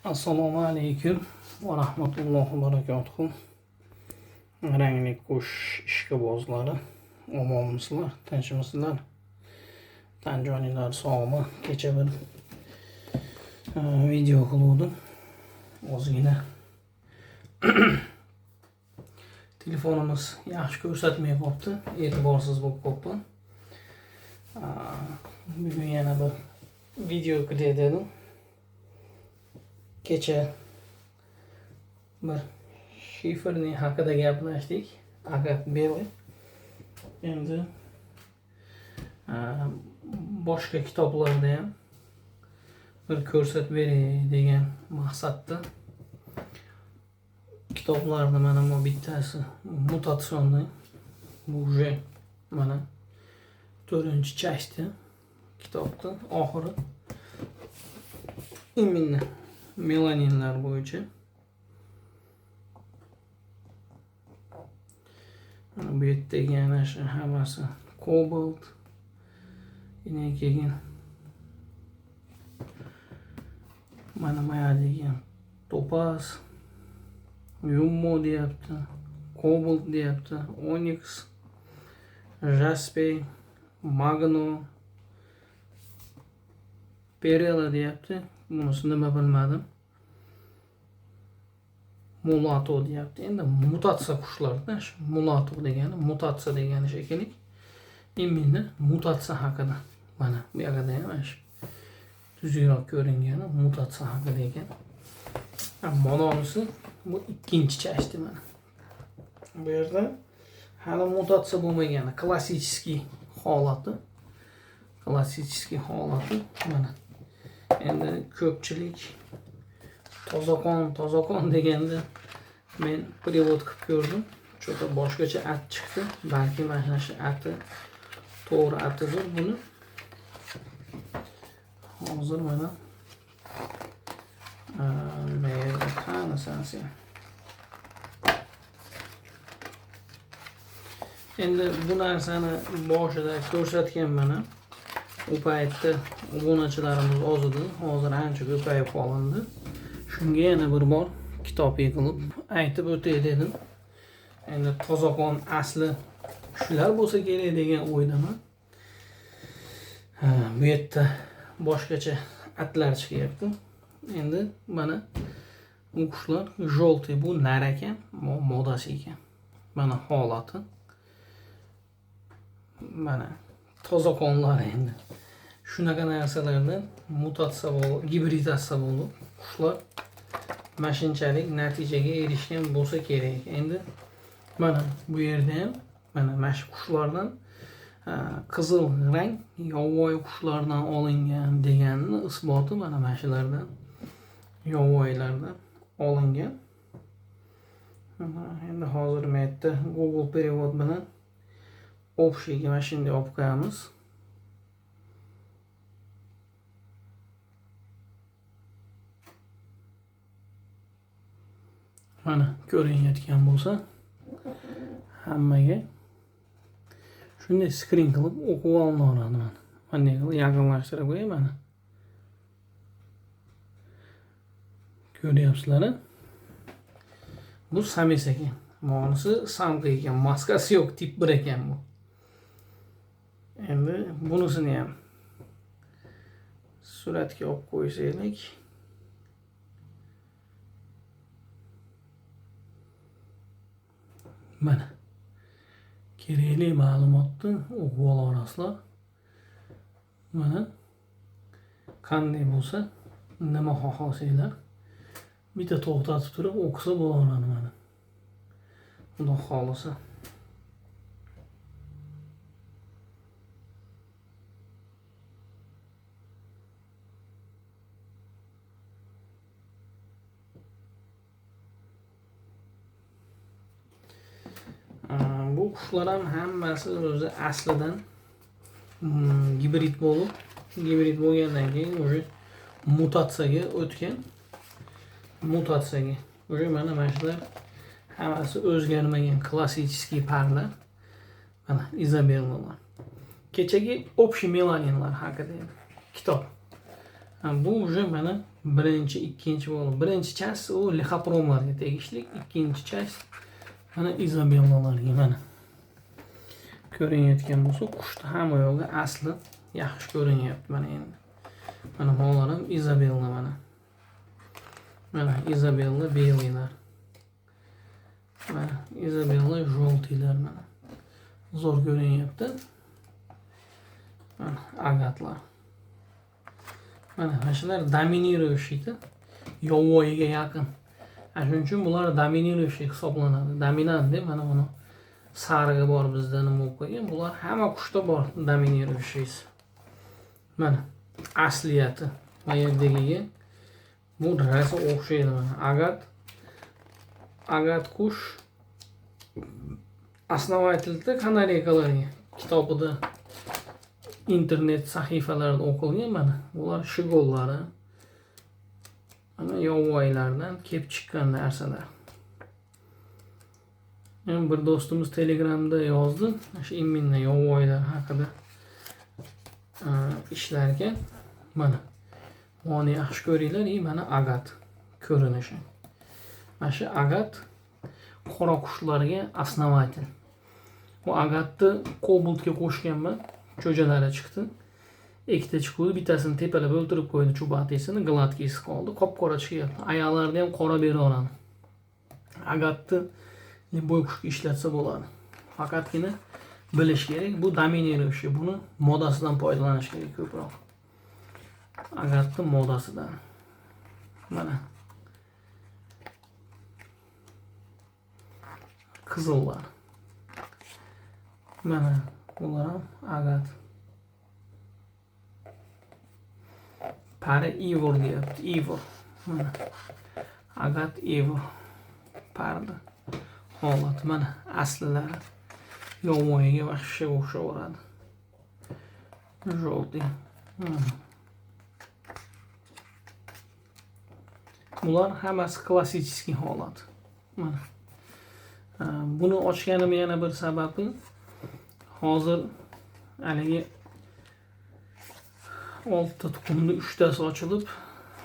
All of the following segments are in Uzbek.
Assalomu alaykum va rahmatullohi va barakatuh. Rangli qush ishqibozlari, omonmisizlar, tinchmisizlar? Tan joninglar sog'mi? Kecha bir video qildim. Ozgina telefonimiz yaxshi ko'rsatmay qolibdi, e'tiborsiz bo'lib qolibman. Bugun yana bir video qilay dedim. Kecha bir shifrning haqida gaplashdik. Agatbeli. Endi boshqa kitoblarda ham bir ko'rsatib beray degan maqsadda kitoblarni mana bu bittasi mutatsionni, bu уже mana 4-части kitobda oxiri именно melaninlar bo'yicha. Bu yerdagi yana shu hammasi kobalt, keyin mana mayadagi topaz, yummo deyapti, kobalt deyapti, onyx, jaspe, magno, perela deyapti. Bunisi nima bilmadim. Mulato deyapti. Endi mutatsiya qushlarda, shu mulato degani, mutatsiya degani shekilli. Imminni mutatsiya haqida. Mana bu yerda ham shu tuzukroq ko'ringani mutatsiya haqida ekan. Mononisi bu ikkinchi части mana. Bu yerda hali mutatsiya bo'lmagani klassический holati. Klassический holati mana. Endi ko'pchilik tozaqon deganda men перевод qilib ko'rdim. Cho'ta boshqacha at chiqdi. Balki mana shu ati to'g'ri atidir buni. Hozir mana mayda qanasansi. Endi bu narsani boshida ko'rsatgan mana. U paytda obunachilarimiz oz edi, hozir ancha ko'payib qolindi. Shunga yana bir bor kitob yig'ilib aytib o'tay dedim. Endi tozaqon asli shular bo'lsa kerak degan o'ydaman. Bu yerda boshqacha atlar chiqyapti. Endi mana bu qushlar желтый, bu nar ekan, bu modasi ekan. Mana holati. Mana tozaqonlar endi shunaqa narsalardan mutatsiya bo'lib, gibridatsiya bo'lib qushlar mashinchalik natijaga erishgan bo'lsa kerak. Endi mana bu yerda ham mana mash qushlardan qizil rang yovvoyi qushlardan olingan deganini isboti mana mashalardan, yovvoyilardan olingan. Endi hozir men yerda Google перевод bilan общийga mana shunday olib qo'yamiz. Mana ko'rinayotgan bo'lsa hammaga shunday screen qilib o'qib olinaveradi mana. Mana qilib yaqinlashtirib qo'yay mana. Ko'ryapsizlar? Bu samis ekan. Bunisi samqa ekan, maskasi yo'q, tip 1 ekan bu. Endi bunisini ham suratga olib qo'ysaylik. Mana kerakli ma'lumotni o'qib olasizlar. Mana qanday bo'lsa, nima xohlasanglar bitta to'xtatib turib o'qisa bo'laveradi mana. Xudo xolisa. Bu qushlar ham hammasi o'zi aslidan gibrid bo'lib, gibrid bo'lgandan keyin o'sha mutatsiyaga o'tgan. Mutatsiyaga. O'sha mana shular hammasi o'zgarmagan klassический parlar. Mana Izabellalar. Kechagi общий melaninlar haqida kitob. Bu уже mana birinchi, ikkinchi bo'lim. Birinchi часть u lixopromlarga tegishli, ikkinchi часть mana Izabellalarga mana. Ko'rinayotgan bo'lsa, qushni hamma yo'g'i asli yaxshi ko'rinyapti mana endi. Mana bular ham Izabella mana. Mana Izabella belilar. Mana Izabella желтыйлар mana. Zo'r ko'rinyapti. Mana agatlar. Mana shular dominировщийdi. Yovvoyiga yaqin. Shuning uchun bular dominировщий hisoblanadi. Dominant deb mana buni sarig'i bor bizda nima bo'lib qo'ygan. Bular hamma qushda bor dominировщийsi. Mana asliyati va yerdagiga bu rasa o'xshaydi mana. Agat qush основательda kanariykalarga kitobida internet sahifalarida o'qilgan mana. Bular shigollari. Mana yovvoyilardan kelib chiqqan narsalar. Men bir do'stimiz Telegramda yozdi, shu imminni yovvoyilar haqida ishlar ekan. Mana buni yaxshi ko'ringlar, mana agat ko'rinishi. Mana shu agat qora qushlarga основатель. Bu agatni Cobaltga qo'shganman, cho'jalari chiqdi. Ikkita chiqdi, bittasini tepalab o'ltirib qo'ydi, chubatisini, gladkisi qoldi, qop-qora chiqyapti. Oyoqlarida ham qora beraveradi. Agatni boy qushga ishlatsa bo'ladi. Faqatgina bilish kerak, bu dominировщий, buni modasidan foydalanish kerak ko'proq. Agatni modasidan. Mana qizillar. Mana bular ham agat. Pari Ivor deyapti, Ivor. Mana agat Ivor. Parda. Holat mana aslilari yovvoyiga vahshiy o'xshaveradi. Желтый. Bular hammasi klassik holat. Mana. Buni ochganim yana bir sababi hozir haligi 6 ta tuxumni 3 tasi ochilib,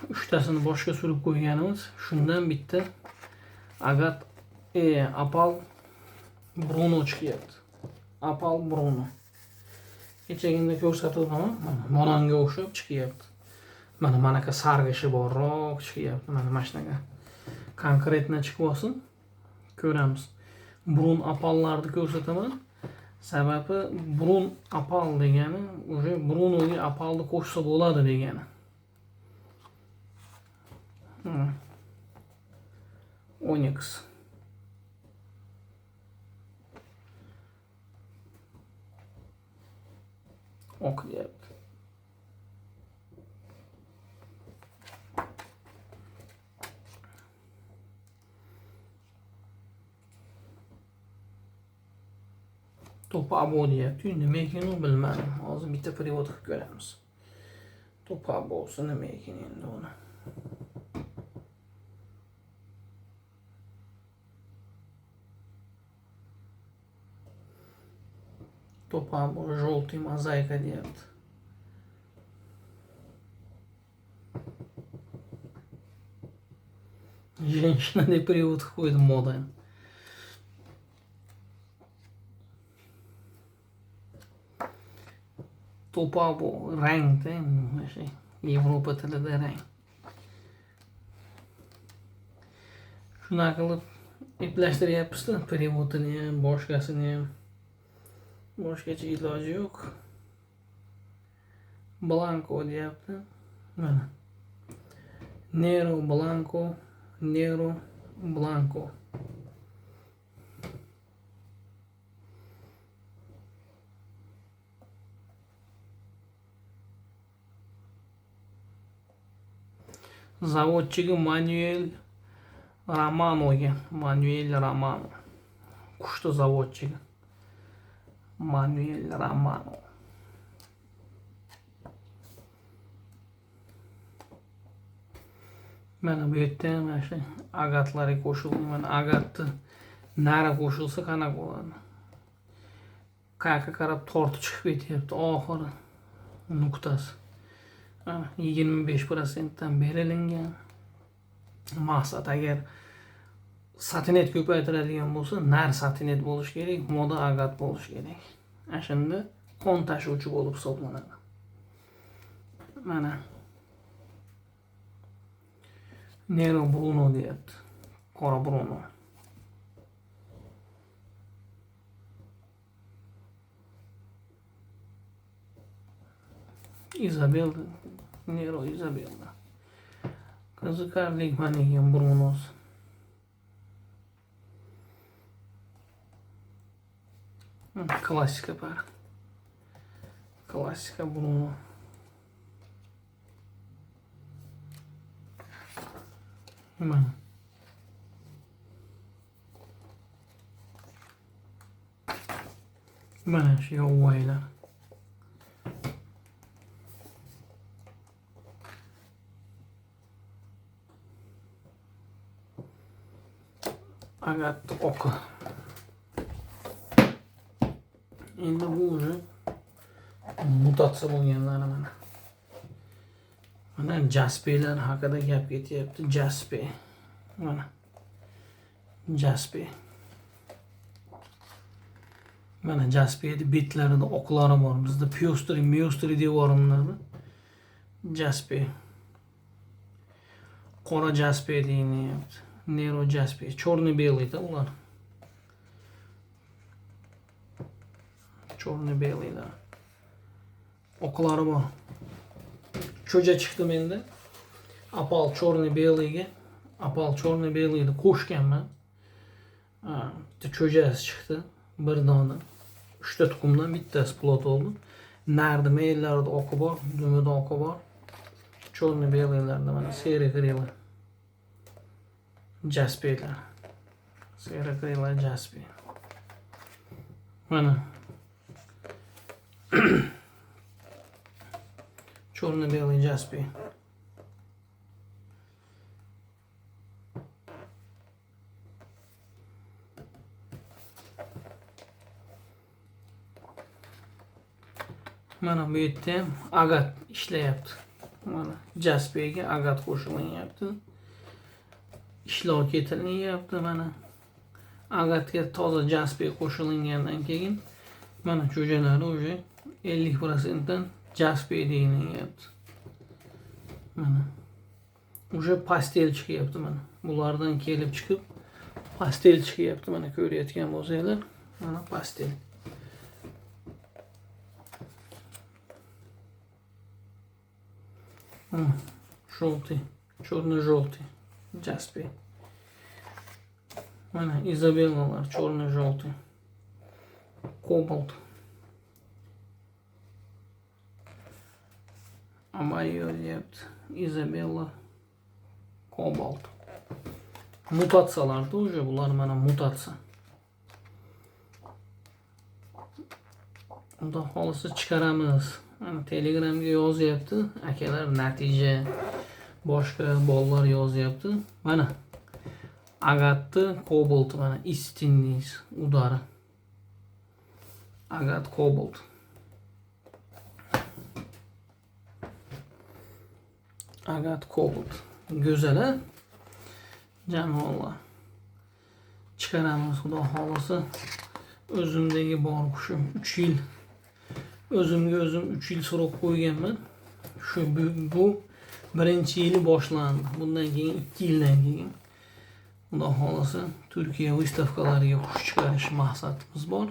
3 tasini boshqa surib qo'yganimiz. Shundan bitta agat Apal Bruno chiqyapti. Apal Bruno. Kechagina ko'rsatuvdim, mononga o'xshab chiqyapti. Mana bunaqa sarg'ishi borroq chiqyapti. Mana shunaqa konkretna chiqib olsin, ko'ramiz. Brun apallarni ko'rsataman. Sababi Brun apal degani o'sha Brunoga apalni qo'shsa bo'ladi degani. Onyx. Ok deyapti. To'pabo deyapti. Nima ekanini bilmadim. Hozir bitta privod qilib ko'ramiz. To'pabosi nima ekan endi uni. To'pabo желтый мозаика deyapti. Женщина deb privod qilib qo'ydim modani. To'pabo rangda, o'sha Yevropa tilida rang. Shunaqa qilib eplashtiryapmiz-da, prevodini ham, boshqasini ham. Boshqacha iloji yo'q. Blanco deyapti. Mana. Nero Blanco, Nero Blanco. Zavodchigi Manuel Romanoga. Manuel Romano. Qushni zavodchigi. Manuel Romano. Mana bu yerda mana shu agatlarga qo'shildi. Mana agatni nari qo'shilsa qanaqa bo'ladi? Qayerga qarab tortib chiqib ketyapti oxiri nuqtasi. 25%dan berilingan. Maqsad agar satinet ko'paytiradigan bo'lsa, nar satinet bo'lishi kerak, moda agat bo'lishi kerak. Shunda qon tashuvchi bo'lib hisoblanadi. Mana Nero Bruno deyapti. Qora Bruno. Isabella. Nero Isabella. Qiziqarli manigan Brunos. Klassika par. Klassika Bruno. Mana shu yovvoyilar. Agat oqi. Endi bu уже mutatsiya bo'lganlari mana. Mana Jaspelar haqida gap ketyapti. Jaspe. Mana. Jaspe. Mana Jaspe'ni betlarida oqlari bor. Bizda Piostri devorimlarda Jaspe. Qora Jaspe deyilyapti. Nero Jaspe. Черно-белый-da ular. Черно-белый-da. Oqlari bor. Cho'ja chiqdi menda. Apal черно-белый-ga. Apal черно-белый-ni qo'shganman. Cho'jasi chiqdi. Bir dona. 3 ta tuxumdan bittasi plot oldi. Nardi mayillarida oqi bor, dumida oqi bor. Черно-белыйlarda mana seri krila. Jaspe'lar. Seri krila Jaspe. Mana черно-белый Jaspe. Mana bu yerda ham agat ishlayapti. Mana Jaspe'ga agat qo'shilyapti. Ishlov keltirilyapti mana. Agatga toza Jaspe qo'shilgandan keyin mana cho'jalari уже 50% Jaspe deyilyapti. Mana. Уже pastel chiqyapti mana. Bulardan kelib chiqib pastel chiqyapti mana ko'rayotgan bo'lsanglar. Mana pastel. Желтый, черно-желтый, Jaspe. Mana Isabellalar черно-желтый, Кобальт, Amarillo deyapti, Isabella, Kobalt. Mutatsiyalarda уже bular mana mutatsiya. Unda xolisi chiqaramiz. Mana Telegramga yozyapti. Akalar natija boshqa bolalar yozyapti. Mana agatni Kobalt mana istinnis udari. Agat Kobalt. Agat Kobalt. Go'zal a? Janolar. Chiqaramiz xudo xolisi. O'zimdagi bor qushim 3 yil. O'zimga o'zim 3 yil so'roq qo'yganman. Shu bu birinchi yili boshlandi. Bundan keyin 2 yildan keyin xudo xolisi Turkiya выставkalariga qush chiqarish maqsadimiz bor.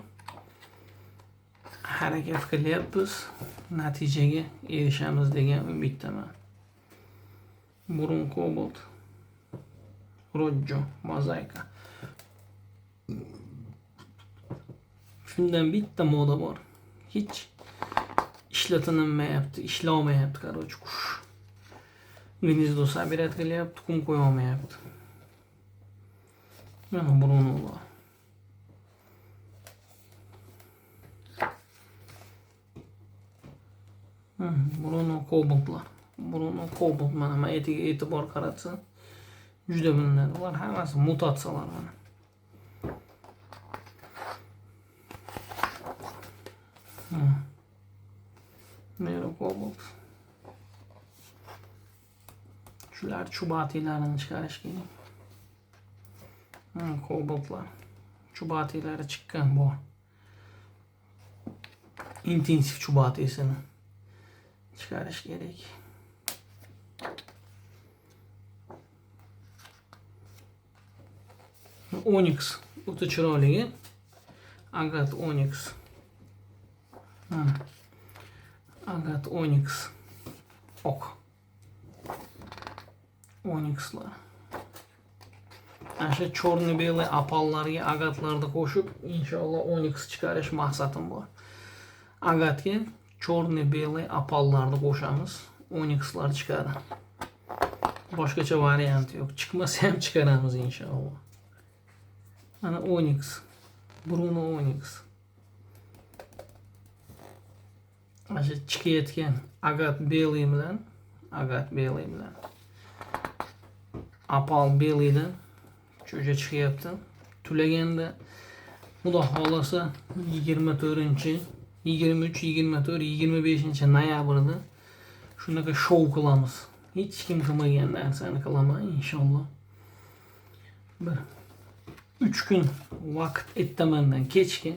Harakat qilyapmiz. Natijaga erishamiz degan umiddaman. Burun Kobalt. Rojo mozaika. Shundan bitta moda bor. Hech ishlatilmayapti, ishlamayapti qarochi qush. Gnezdo sabirat qilyapti, tuxum qo'ya olmayapti. Mana Brunolar. Bruno Kobaltlar. Bruno Kobalt mana etiga e'tibor qaratsa juda bilinadi. Ular hammasi mutatsiyalar mana. Nero Kobalt. Shular chubatilarini chiqarish kerak. Kobaltlar. Chubatilari chiqqan bor. Intensiv chubatisini chiqarish kerak. Onyx o'ta chiroyli. Agat Onyx. Agat Onyx. Ok. Onyxlar. Ana chorni belli apallarga agatlarni qo'shib, inshaalloh Onyx chiqarish maqsadim bor. Agatga chorni belli apallarni qo'shamiz, Onyxlar chiqadi. Boshqacha variant yo'q. Chiqmasa ham chiqaramiz inshaalloh. Ana Onyx. Bruno Onyx. Mana shu chiqayotgan agat belli bilan apal bellidan cho'ja chiqyapti. Tulaganda xudo xolasa 23, 24, 25 noyabrda shunaqa shou qilamiz. Hech kim qilmagan narsani qilaman inshaalloh. Bir 3 kun vaqt aytamandan kechga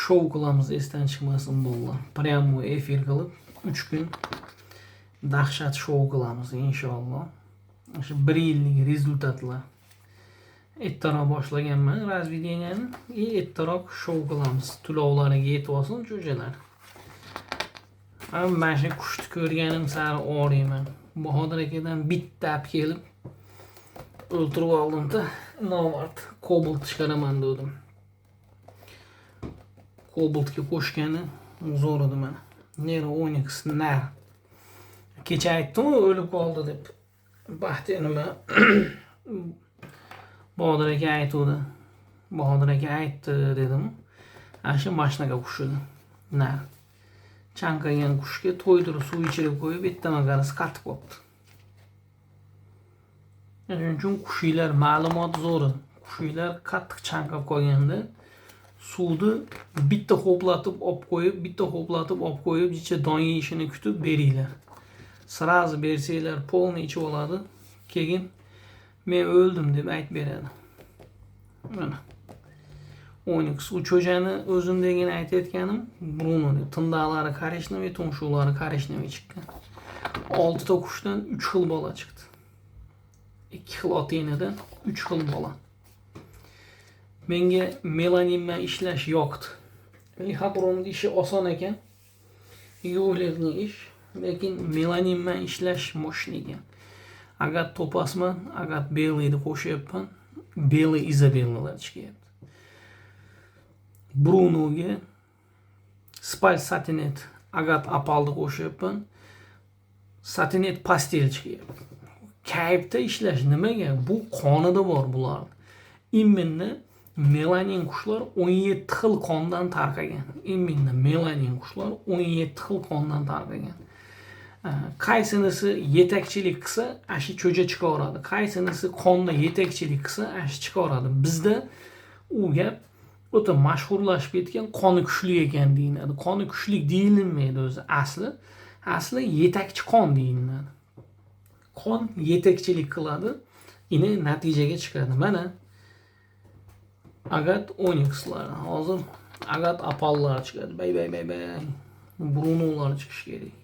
shou qilamiz, esdan chiqmasin bo'llar. Prямо efir qilib 3 kun dahshat shou qilamiz inshaalloh. Shu 1 yillik rezultatlar. Ertaroq boshlaganman razvideniyani. Ertaroq shou qilamiz. Tulovlariga yetib olsin cho'jalar. Mana shu qushni ko'rganim sari og'riyman. Bahodir akadan bitta olib kelib o'ltirib oldim-da, nomard Cobalt chiqaraman dedim. Cobaltga qo'shgani zo'r edi mana. Nero Onyx nar. Kecha aytdim o'lib qoldi deb. Baxti nima? Bahodir aka aytdi. Bahodir aka aytdi dedim. Ana shu mashinaga qushdi. Nar. Chanqagan qushga to'ydirib suv ichirib qo'yib, bittama qarasi qatib qopti. Shuning uchun qushlar ma'lumot zo'r. Qushlar qattiq chanqab qolganda suvni bitta ho'platib olib qo'yib, ichida don yeyishini kutib beringlar. Sirazi bersanglar, polni ichib oladi. Keyin men o'ldim deb aytib beradi. Mana. Onyx u cho'jani o'zimdagina aytayotganim Bruno deb. Tindaqlari korishnoy, tumshuqlari korishnoy chiqqan. 6 ta qushdan 3 xil bola chiqdi. 2 xil ota-onadan 3 xil bola. Menga melanin bilan ishlash yoqdi. Lixabromning ishi oson ekan. Yuvelirning ish, lekin melanin bilan ishlash moshin ekan. Agat topasman, agat belli'ni qo'shyapman. Belli Isabellalar chiqyapti. Brunoga Spal Satinet agat apalni qo'shyapman. Satinet pastel chiqyapti. Kayfda ishlash nimaga? Bu qonida bor bular. Imminni melanin qushlar 17 xil qondan tarqagan. Imminni melanin qushlar 17 xil qondan tarqagan. Qaysinisi yetakchilik qilsa, ashi cho'ja chiqaradi. Qaysinisi qonda yetakchilik qilsa, ashi chiqaradi. Bizda u gap o'ta mashhurlashib ketgan, qoni kuchli ekan deyiladi. Qoni kuchli deyilmaydi o'zi. Asli yetakchi qon deyiladi. Qon yetakchilik qiladi, ini natijaga chiqadi. Mana agat Onyxlar, hozir agat apallar chiqadi. Bay. Brunolar chiqish kerak.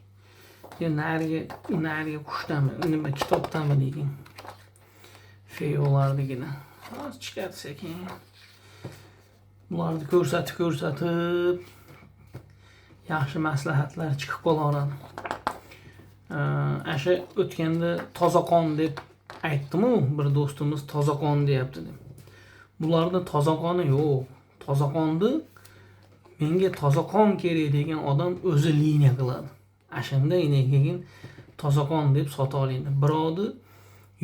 Nariga qushdami, nima kitobdami degan. Feyolardigina. Hozir chiqarsak, bularni ko'rsatib yaxshi maslahatlar chiqib qolaveradi. Asha o'tganda toza qon deb aytdim-ku, bir do'stimiz toza qon deyapti deb. Bularda toza qoni yo'q. Toza qonni menga toza qon kerak degan odam o'zi liniya qiladi. Ashanda keyin toza qon deb sota oladi. Birovni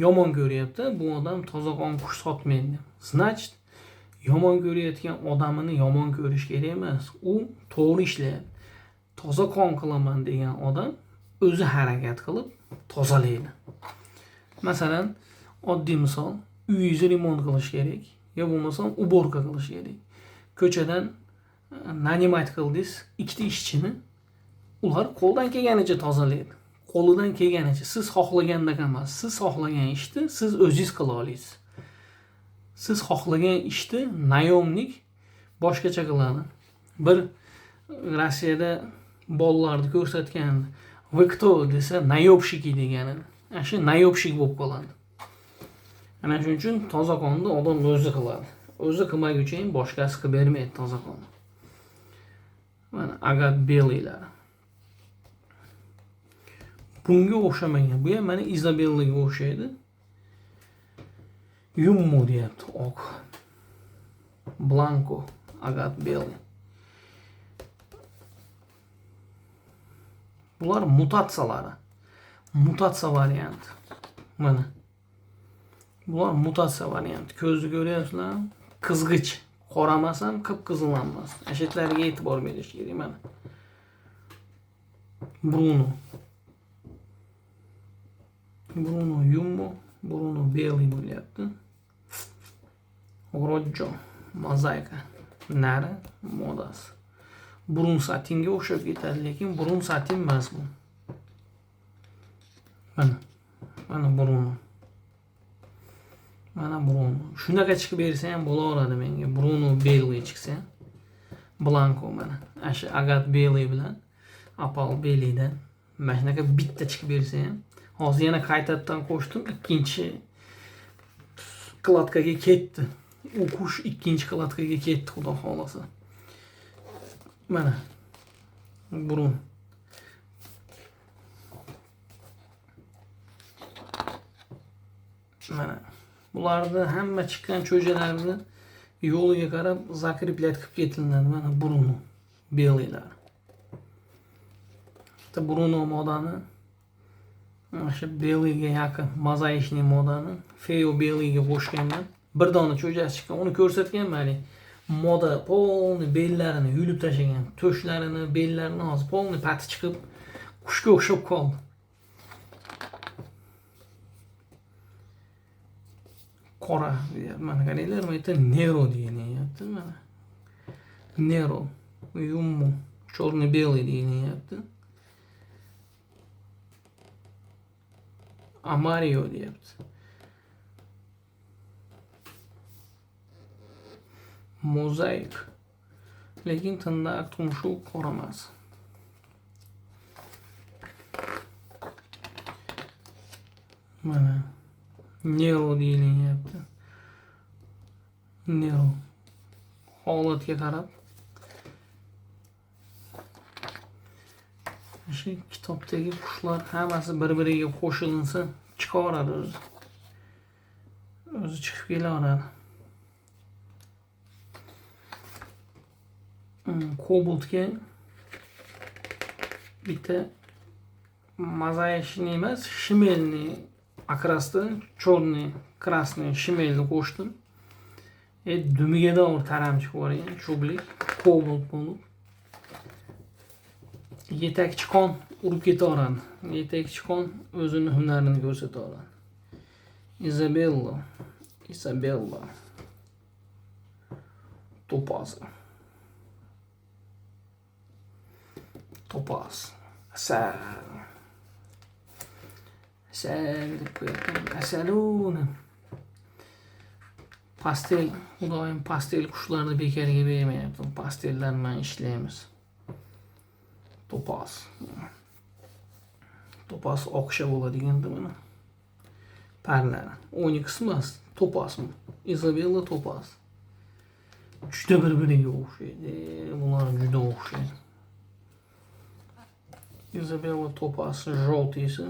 yomon ko'ryapti, bu odam toza qon qush sotmaydi. Значит, yomon ko'rayotgan odamini yomon ko'rish kerak emas. U to'g'ri ishlaydi. Toza qon qilaman degan odam o'zi harakat qilib tozalaydi. Masalan, oddiy misol, uyingizni remont qilish kerak, yo bo'lmasam uborka qilish kerak. Ko'chadan nanemat qildingiz, ikkita ishchini, ular qo'ldan kelganicha tozalaydi. qo'lidan kelganicha, siz xohlagandek emas, siz xohlagan ishni siz o'zingiz qila olasiz. Siz xohlagan ishni nayomnik boshqacha qiladi. Bir Rossiyada bolalarni ko'rsatgan "Вы кто?" desa, "Nayobshiki" degani. Ana shu nayobshik bo'lib qoladi. Ana shuning uchun toza qonni odam o'zi qiladi. O'zi qilmaguncha ham boshqasi qilib bermaydi toza qonni. Mana Agat Beliylar. Bunga o'xshamagan. Bu ham mana Izabellaga o'xshaydi. Yummo deyapti, oq. Blanco, Agat Belli. Bular mutatsiyalari. Mutatsiya varianti. Mana. Bular mutatsiya varianti. Ko'zni ko'ryapsizlar? Qizg'ich. Qoramas ham, qip-qizillanmas. Ashitlarga e'tibor berish kerak mana. Bruno Yummo, Bruno Belli bo'lyapti. Rojo, mozaika, nari, modasi. Burun satinga o'xshab ketadi, lekin burun satin emas bu. Mana Bruno. Shunaqa chiqib bersa ham bo'laveradi menga. Bruno Belli chiqsa. Blanco mana. Asha Agat Belli bilan Apal Bellidan mana shunaqa bitta chiqib bersa ham. Hozir yana qaytadan qo'shdim, ikkinchi kladkaga ketdi. U qush ikkinchi kladkaga ketdi, xudo xolasa. Mana burun. Mana bularni hamma chiqqan cho'jalarni yo'liga qarab zakriplat qilib ketiladi. Mana Bruno Bellilar. Bitta Bruno modani o'sha Belliga yaqin mozaishni modani Feo Belliga qo'shganman. Bir dona cho'jasi chiqqan, uni ko'rsatganman. Moda polni bellarini yulib tashlagan, to'shlarini, bellarini hozir polni pati chiqib qushga o'xshab qoldi. Qora deyapti. Mana qaranglar, bu yerda Nero deyilyapti mana. Nero, Yummo, Черный Белый deyilyapti. Amario deyapti. Mozaik. Lekin tindaq tumshuq qora emas. Mana Nero deyilyapti. Nero. Holatga qarab. Shu kitobdagi qushlar hammasi bir-biriga qo'shilinsa chiqaveradi o'zi. O'zi chiqib kelaveradi. Kobaltga bitta mozaishni emas, shimelni akrasdan черный, красный shimelni qo'shdim. Dumiga davr taramchi qo'ygan, chublik, kobalt bo'lib. Yetakchi qon urib ketaveradi. Yetakchi qon o'zini hunarini ko'rsataveradi. Isabella. Topaz. Asal deb qo'yapman. Asaluna. Pastel, doim pastel qushlarni bekarga bermayapti. Pastellar bilan ishlaymiz. Topaz oqsha bo'ladigan-da mana. Parlari. Onyx emas, topazmi? Isabella topaz. Juda bir-biriga o'xshaydi. Bular juda o'xshaydi. Isabella topaz желтыйsi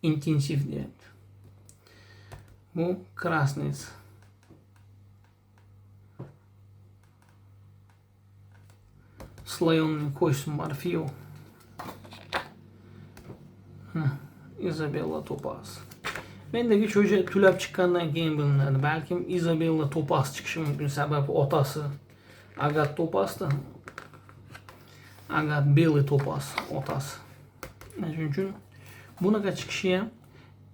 intensiv deyapti. Bu krasniysi. Слоёный кость морфио. Isabella topaz. Mendagi cho'ja tulab chiqqandan keyin bilinadi. Balkim Isabella topaz chiqishi mumkin, sababi otasi Agat topazda. Agat Belli topaz otasi. Shuning uchun bunaqa chiqishi ham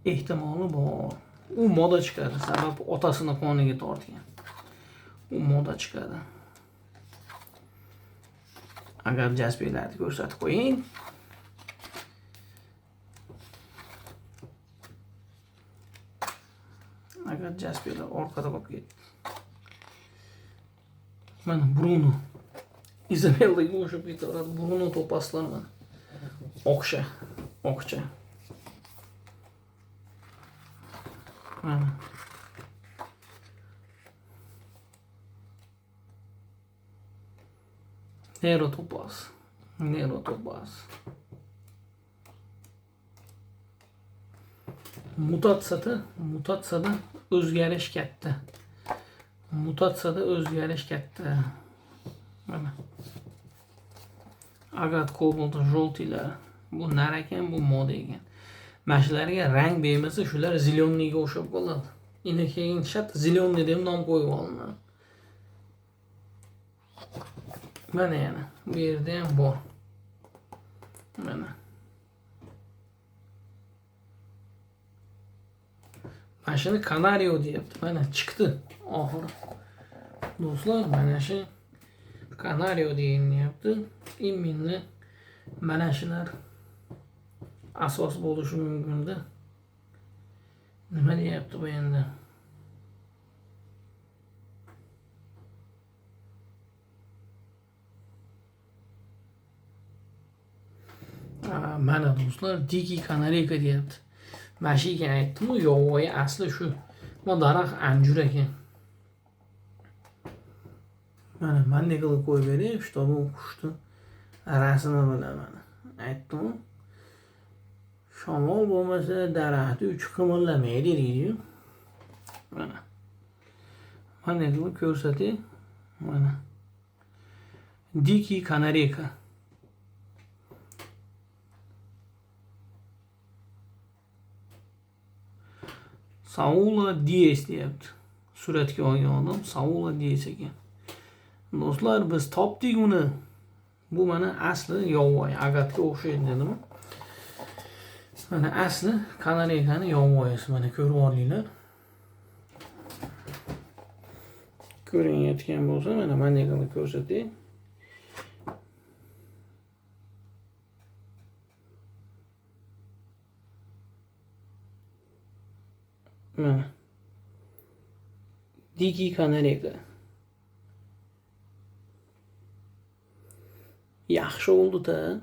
ehtimoli bor. U moda chiqadi, sababi otasini qoniga tortgan. U moda chiqadi. Agar jasbiylarni ko'rsatib qo'ying. Agar Jasperlar orqada qolib ketdi. Mana Bruno. Izabellaga o'xshab ketaveradi. Bruno topaslar mana. Oqcha. Mana. Nero topaz. Mutatsiyada o'zgarish katta. Mana. Agat kobalt желтыйлар. Bu nar ekan, bu moda ekan. Mana shularga rang bermasa, shular zilonniga o'xshab qoladi. Endi keyin shat zilonni deb nom qo'yib olinadi. Mana yana bu yerda ham bor. Mana. Mana shuni Canario deyapti. Mana chiqdi oxiri. Do'stlar, mana shu Canario deyilyapti. Imminni mana shular asos bo'lishi mumkin-da. Nima deyapti bu endi? Mana do'stlar, Diki Kanariyka deyapti. Mana shu ekan aytdim-ku, yovvoyi asli shu. Bu daraxt anjur ekan. Mana bunday qilib qo'yib beray, shtobi qushni rasmi bilan mana. Aytdim-ku. Shamol bo'lmasa daraxtni uchi qimirlamaydi deydi-yu. Mana. Bunday qilib ko'rsatay. Mana. Diki Kanariyka. Saula Diaz deyapti. Suratga olgan odam Saula Diaz ekan. Do'stlar, biz topdik uni. Bu mana asli yovvoyi, agatga o'xshaydi dedim. Mana asli Kanariykaning yovvoyisi, mana ko'rib olinglar. Ko'rinayotgan bo'lsa, mana bunday qilib ko'rsatay. Mana. Diki Kanariyka. Yaxshi oldu-da.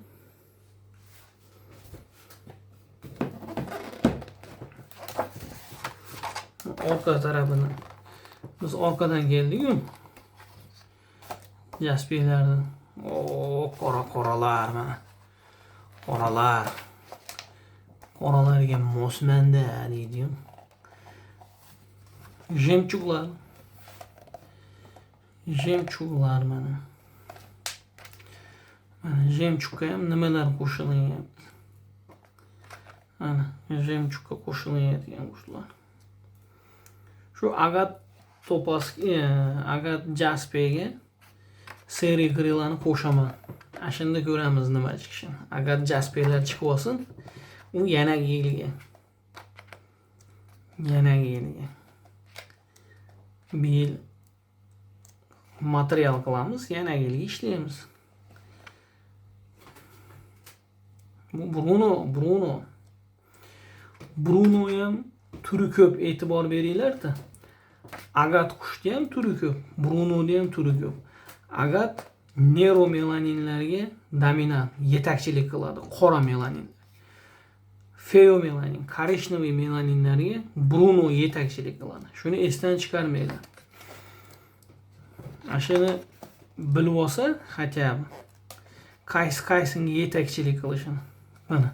Orqa tarafini biz orqadan keldik-ku. Jasperlarni. Qoralar mana. Qoralarga mosmanda deydi-yu. Jemchuglar mana. Mana jemchugga ham nimalar qo'shilyapti. Mana jemchugga qo'shilayotgan qushlar. Shu agat Jasperga seri grillarni qo'shaman. Ashunda ko'ramiz nima chiqishini. Agat Jasperlar chiqib olsin, u yana yilga. Bir yil material qilamiz, yana yilga ishlaymiz. Bu Bruno ham turi ko'p, e'tibor beringlar-da. Agat qushda ham turi ko'p, Brunoda ham turi ko'p. Agat neuromelaninlarga dominant, yetakchilik qiladi, qora melanin. Feomelanin, korishnoviy melaninlarga Bruno yetakchilik qiladi. Shuni esdan chiqarmaydi. Ashuni bilib olsa, hatya qaysiga yetakchilik qilishini. Mana.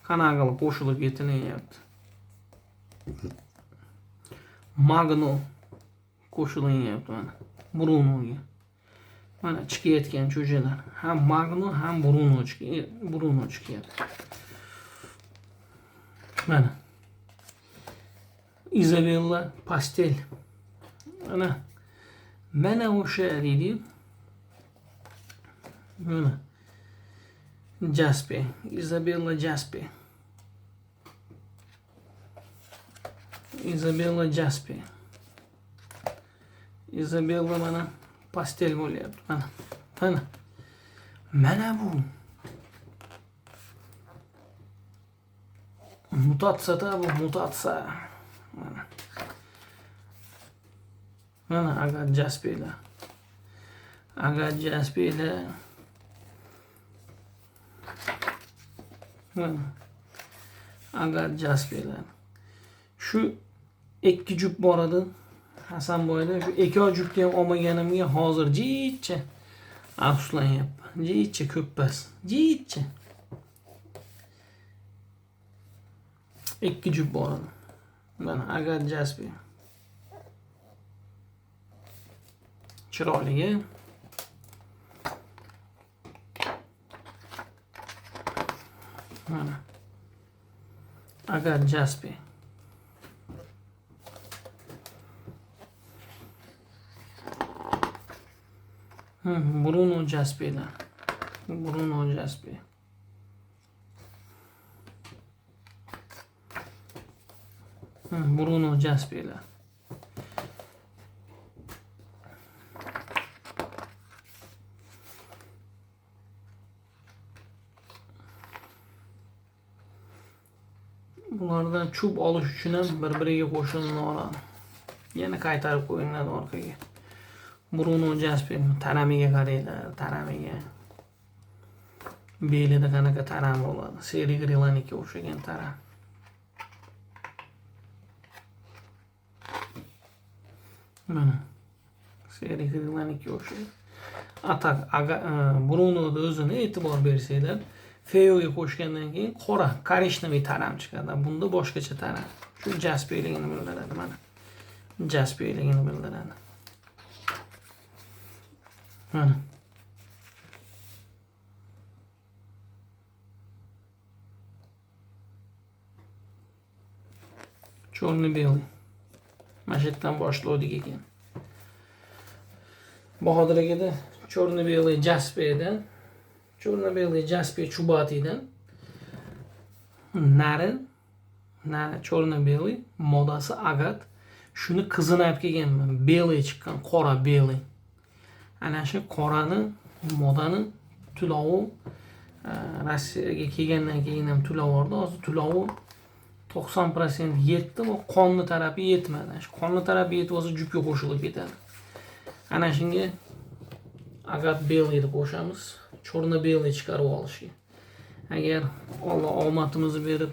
Qanaqa qilib qo'shilib ketilyapti. Magno qo'shilyapti mana. Brunoga. Mana chiqayotgan cho'jalar. Ham Magno, ham Bruno chiqyapti. Mana. Isabella Pastel. Mana o'sha deydi. Mana. Jasper. Isabella Jasper. Isabella mana pastel bo'lyapti. Mana bu. Mutatsiya. Mana. Mana agar jaspiylar. Agar jaspiylar. Mana agar jaspiylar. Shu ikki jup bor edi. Hasanboyda shu ikki jupni ham olmaganimga hozir jicha afsuslanyapman. Jicha ko'ppas. Jicha. Ikki jup bor edi. Mana agar jaspi. Chiroyliga. Mana agar jaspi. Bruno Jaspi'dan. Bruno Jaspi. Bruno Jaspi'dan. Bulardan chub olish uchun ham bir-biriga qo'shiladi. Yana qaytarib qo'yiladi orqaga. Bruno Jaspi taramiga qaraylar, taramiga. Belida qanaqa taram bo'ladi. Seri Grilanikka o'xshagan taram. Mana Seri Grilanikka o'xshagan. Atak Bruno'da o'zini e'tibor bersanglar, Feo'ga qo'shgandan keyin qora, korishnoviy taram chiqadi. Bunda boshqacha taram. Shu Jaspiligini bildiradi mana. Jaspiligini bildiradi. Mana. Черно-белый. Mana shu yerdan boshladik ekan. Bahodir akada черно-белый Jaspidan, черно-белый Jaspi Chubatidan nari черно-белый modasi agat. Shuni qizini olib kelganman. Belay chiqqan, qora belay. Ana shu qorani modani tulovi Rossiyaga kelgandan keyin ham tulovordi. Hozir tulovi 90% yetdi va qonni tarafi yetmadi. Shu qonni tarafi yetib olsa jupga qo'shilib ketadi. Ana shunga agat belayni qo'shamiz. Chorna belay chiqarib olishga. Agar Alloh omadimizni berib,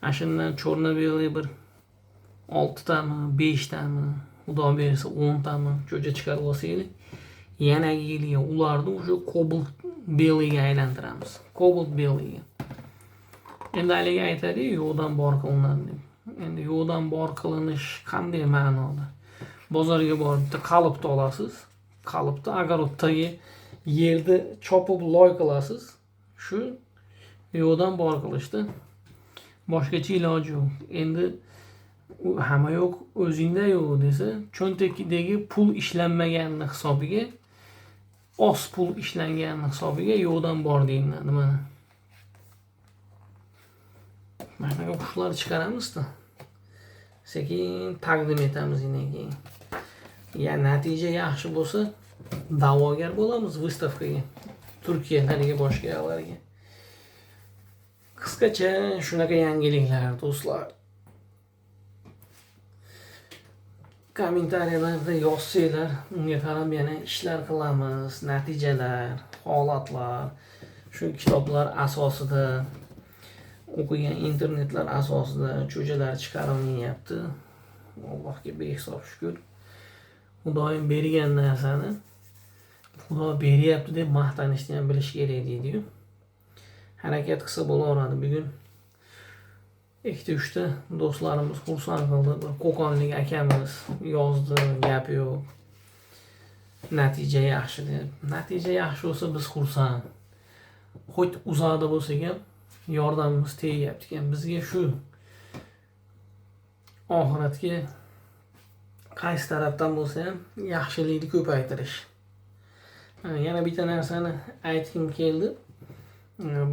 ashundan chorna belay bir 6 tami, 5 tami, xudo bersa 10 tami jo'ja chiqarib olsaylik, yana yiliga ularni o'sha Cobalt belayga aylantiramiz. Cobalt belayga. Endi haligi aytadi, yo'qdan bor qilinadi deb. Endi yo'qdan bor qilinish qanday ma'noda? Bozorga borib bitta qalbni olasiz. Qalbni огородdagi yerni chopib loy qilasiz. Shu yo'qdan bor qilishdi. Boshqacha iloji yo'q. Endi hamma yo'q, o'zingda yo'q desa, cho'ntakdagi pul ishlanmaganini hisobiga, oz pul ishlanganini hisobiga yo'qdan bor deyiladi mana. Mana bu qushlarni chiqaramizda. Sekin taqdim etamiz keyin. Ya natija yaxshi bo'lsa, da'vogar bo'lamiz выставkaga. Turkiyadagi boshqa yoqlarga. Qisqacha shunaqa yangiliklar do'stlar. Kommentariyalarda yozsanglar, unga qarab yana ishlar qilamiz, natijalar, holatlar, shu kitoblar asosida, o'qigan internetlar asosida cho'jalar chiqarilyapti. Allohga behisob shukr. Xudoyim bergan narsani Xudo beryapti deb maqtanishni ham bilish kerak deydi-yu. Harakat qilsa bo'laveradi. Bugun 2-3 ta do'stlarimiz xursand qildi. Bir Qo'qonlik akamiz yozdi, gap yo'q. Natija yaxshi deb. Natija yaxshi bo'lsa biz xursand. Xo'j, uzoqda bo'lsak ham yordamimiz tegyapti ekan. Bizga shu oxiratga qaysi tarafdan bo'lsa ham yaxshilikni ko'paytirish. Yana bitta narsani aytgim keldi.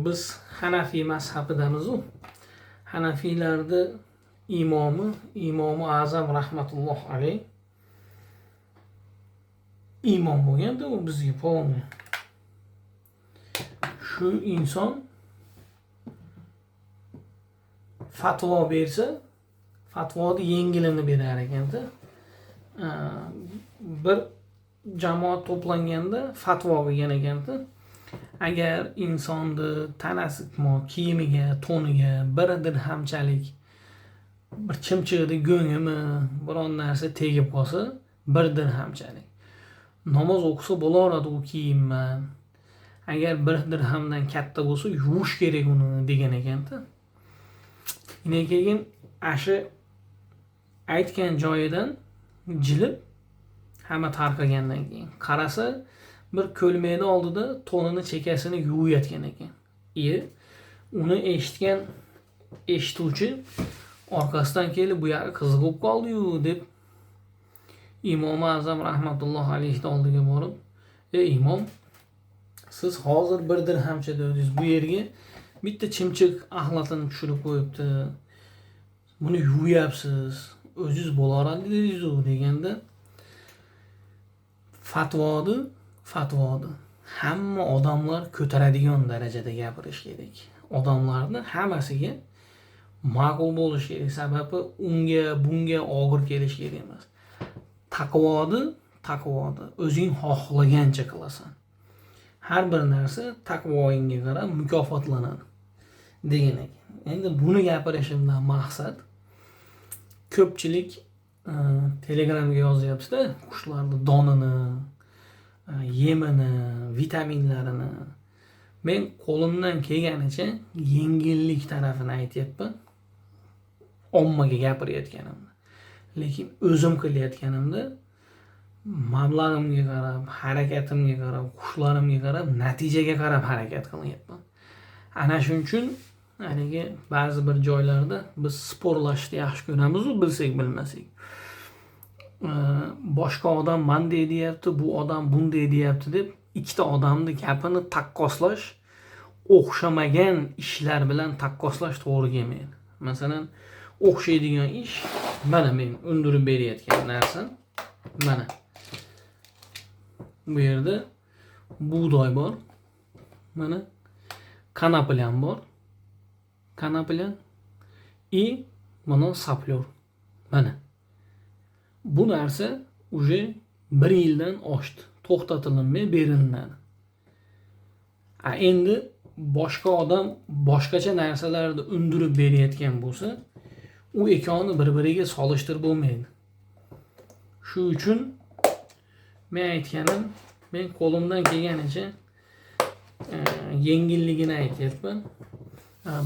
Biz Hanafiy mazhabidamiz. Hanafiylarda imomi Azam rahmatulloh alayh imom bo'lganda u bizga polni. Shu inson fatvo bersa, fatvoni yengilini berar ekanda. bir jamoat to'planganda fatvo qilgan ekanda, agar insonni tanasi kiyimiga, to'niga bir dirhamchalik bir chimchig'ida go'ngimi biron narsa tegib qolsa, bir dirhamchalik namoz o'qisa bo'laveradi u kiyimman. Agar bir dirhamdan katta bo'lsa yuvish kerak uni degan ekanda. Keyin ashi aytgan joyidan jilib hamma tarqagandan keyin qarasa, bir ko'lmakni oldida to'nini chekasini yuvayotgan ekan. Uni eshituvchi orqasidan kelib, bu yoqqa qiziq bo'lib qoldi-yu deb Imom Azam rahmatullohi alayhi oldiga borib, imom, siz hozir bir dirhamcha dedingiz, bu yerga bitta chimchiq axlatini tushirib qo'yibdi. Buni yuvyapsiz, o'zingiz bo'laveradi dedingiz-ku deganda, fatvoni hamma odamlar ko'taradigan darajada gapirish kerak. Odamlarni hammasiga ma'qul bo'lish kerak. Sababi unga bunga og'ir kelish kerak emas. Taqvoni o'zing xohlagancha qilasan. Har bir narsa taqvoingga qarab mukofotlanadi degan ekan. Endi buni gapirishimdan maqsad, ko'pchilik Telegramga yozyapti-da, qushlarning donini, yemini, vitaminlarini. Men qo'limdan kelganicha yengillik tarafini aytyapman. Ommaga gapirayotganimda. Lekin o'zim qilayotganimda mablag'imga qarab, harakatimga qarab, qush-larimga qarab, natijaga qarab harakat qilyapman. Ana shuning uchun haligi ba'zi bir joylarda biz sporlashni yaxshi ko'ramiz-ku, bilsak bilmasak. Boshqa odam bunday deyapti, bu odam bunday deyapti deb ikkita odamni gapini taqqoslash, o'xshamagan ishlar bilan taqqoslash to'g'ri kelmaydi. Masalan, o'xshaydigan ish, mana men undirib berayotgan narsam, mana bu yerda bug'doy bor, mana kanapilyan bor, mana saplyor. Mana bu narsa уже 1 yildan oshdi, to'xtatilmay beriladi. Endi boshqa odam boshqacha narsalarni undirib berayotgan bo'lsa, u ikkovini bir-biriga solishtirib bo'lmaydi. Shu uchun men aytganim, men qo'limdan kelganicha yengilligini aytyapman.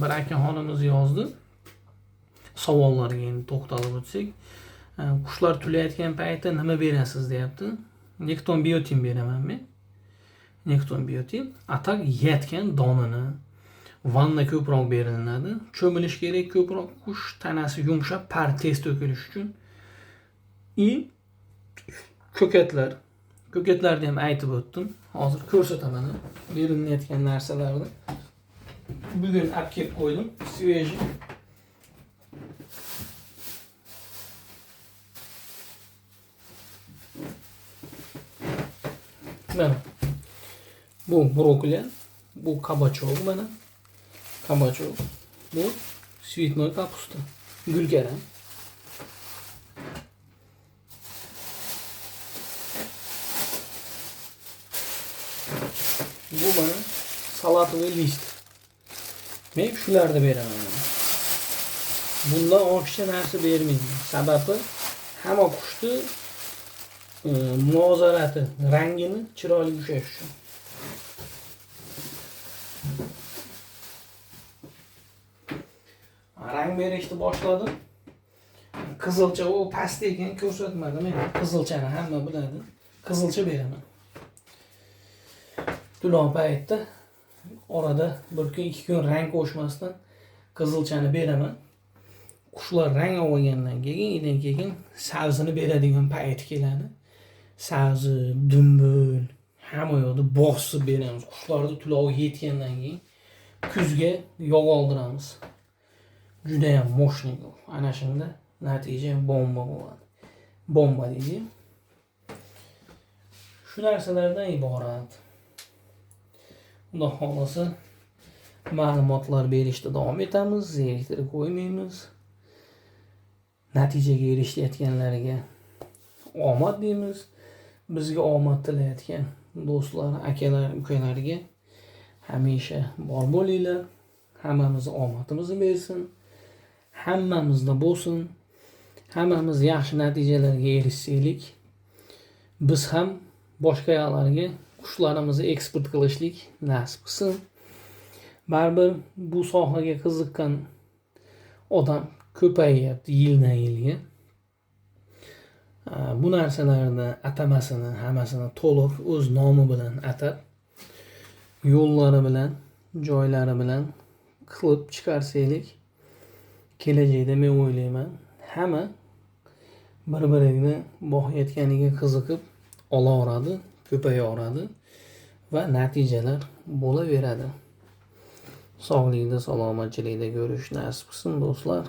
Bir akaxonimiz yozdi. Savollarga endi to'xtalib o'tsak, qushlar tulayotgan paytda nima berasiz deyapti. Nekton biotin beraman men. Nekton biotin, atak yetgan donini, vanna ko'proq beriladi. Cho'milish kerak ko'proq, qush tanasi yumshab, tez to'kilish uchun. Ko'katlarni ham aytib o'tdim. Hozir ko'rsataman berilayotgan narsalarni. Bugun olib kelib qo'ydim, svejiy. Mana bu brokoli, bu kabachok, mana kabachok, bu svetnoy kapusta, gulkaram. Bu mana salatli list. Men shularni beraman. Bundan ortiqcha narsa bermayman. Sababi hamma qushni muvozanati, rangini chiroyli ushlash uchun. Rang berishni boshladim. Qizilcha u past ekan ko'rsatmadim. Men qizilchani hamma biladi. Qizilcha beraman. To'lon paytda orada bir kun, 2 kun rang qo'shmasdan qizilchani beraman. Qushlar rang olgandan keyin sabzini beradigan payt keladi. Sabzi, dumbul, hamma yoqda bosib beramiz. Qushlarni tulovi yetgandan keyin kuzga yog' oldiramiz. Juda ham mo'shlik. Ana shunda natija bomba bo'ladi. Bomba deydi. Shu narsalardan iborat. Xudo xolasa ma'lumotlar berishda davom etamiz, zeriktirib qo'ymaymiz. Natijaga erishayotganlarga omad deymiz. Bizga omad tilayotgan do'stlar, akalar, ukalarga hamisha bor bo'linglar. Hammamizga omadimizni bersin. Hammamizda bo'lsin. Hammamiz yaxshi natijalarga erishaylik. Biz ham boshqa yoqlarga qushlarimizni eksport qilishlik nasib qilsin. Baribir bu sohaga qiziqqan odam ko'payyapti yildan-yilga. Bu narsalarni atamasini, hammasini to'liq o'z nomi bilan atab, yo'llari bilan, joylari bilan qilib chiqarsaylik, kelajakda men o'ylayman, hamma bir-birini boqayotganiga qiziqib olaveradi, ko'payaveradi va natijalar bo'laveradi. Sog'likda, salomatchilikda ko'rish nasib qilsin do'stlar.